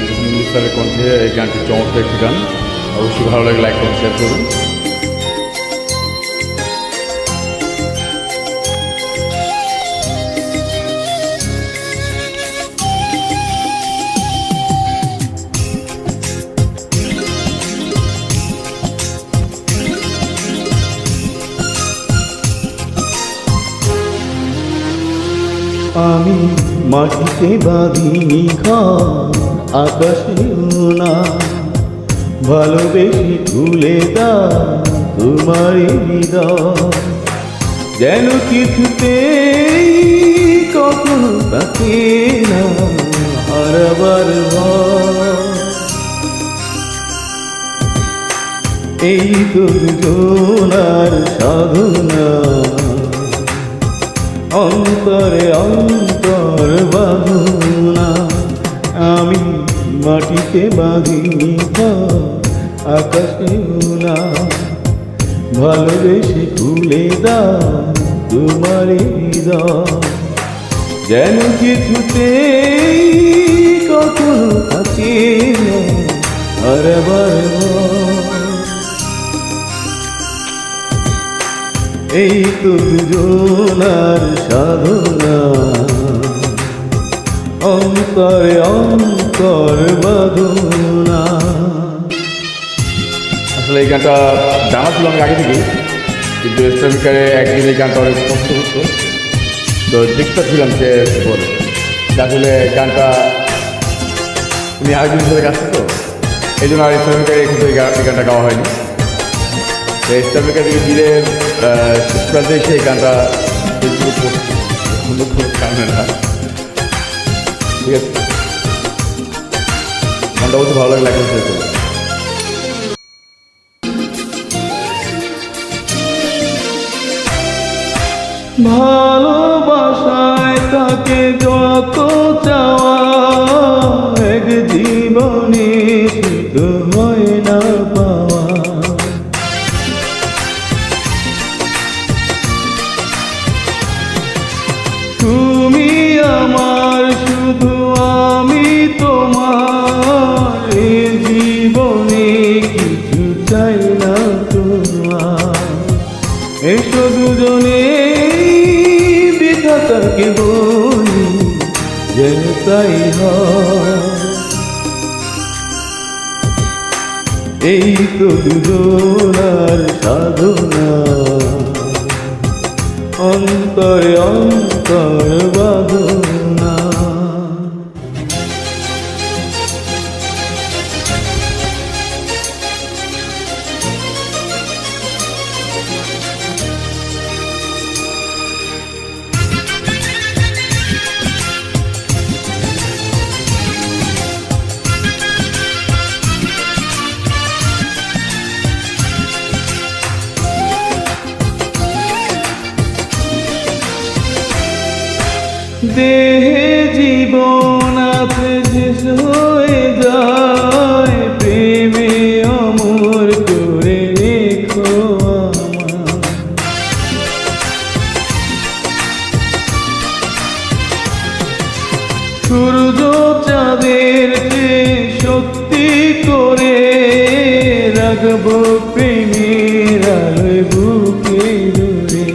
সন্দীপ স্যারের কণ্ঠে এই গানটি চমৎকার একটি গান। অবশ্যই ভালো লাগে লাইক করুন, শেয়ার করুন। আমি মাটিতে বাঁধিনি ঘর, আকাশে না ভালোবেসে তুলে দাও তোমার হৃদয়, যেন কিছুতেই কখনো থাকে না হারাবার ভয়। এই তো দুজনার সাধনা, অন্তরে অন্তর বাঁধনা। আমি মাটিতে বাঁধিনি ঘর, আকাশে না ভালোবেসে খুলে দাও তোমার হৃদয়, যেন কিছুতেই কখনো থাকে না হারাবার ভয়। এই তো দুজনার সাধনা, অন্তরে অন্তর বাঁধনা। আসলে এই গানটা জানা ছিল আমি আগে থেকেই, কিন্তু স্টামিকারে একদিন এই গানটা অনেক কষ্ট করতো, তো দেখতে ছিলাম সে বলে আসলে গানটা উনি আরেকদিন ধরে গাচ্ছে, তো এই জন্য আর স্টামিকারে কিন্তু এই গানটা গাওয়া হয়নি। স্টামিকা থেকে ধীরে শেষ প্রান্তে সেই গানটা কারণে না, ঠিক আছে। গানটা অবশ্যই ভালো লাগে, লাইক করতে। ভালোবাসায় তাকে যত চাওয়া, এক জীবনে শুধু হয় না পাওয়া। তুমি আমার শুধু আমি তোমার, এ জীবনে কিছু চাই না তোমার। এসো দুজনে বিধাতাকে বলি যেন তাই হয়। এই তো দুজনার সাধনা, অন্তরে অন্তর বাঁধনা। দেহে জীবন আছে শেষ হয়ে যায়, প্রেমে অমর করে রেখো আমার। সূর্য চাঁদের চেয়ে শক্তি করে রাখবো প্রেমের আলোয় বুকে ধরে।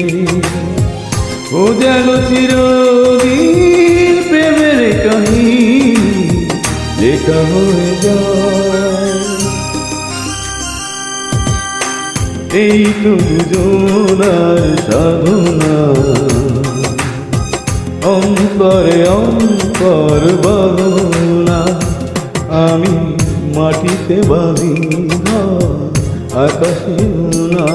ও যেন চিরদিন প্রেমের কাহিনী লেখা হয়ে যায়। এই তো দুজনার সাধনা, অন্তরে অন্তর বাঁধনা। আমি মাটিতে বাঁধিনি ঘর, আকাশে না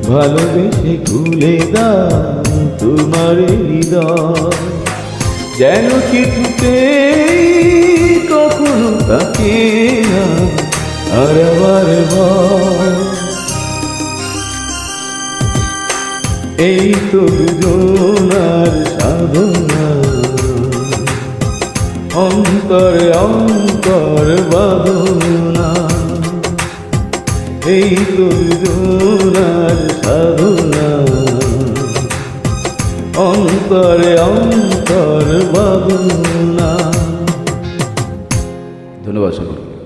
ভালোবেসে খুলে দাও তোমার হৃদয়, যেন কিছুতেই কখনো থাকে না হারাবার ভয়। এই তো দুজনার সাধনা, অন্তরে অন্তর বাঁধনা। এই তো দুজনার সাধনা, অন্তরে অন্তর বাঁধনা। ধন্যবাদ সকলকে।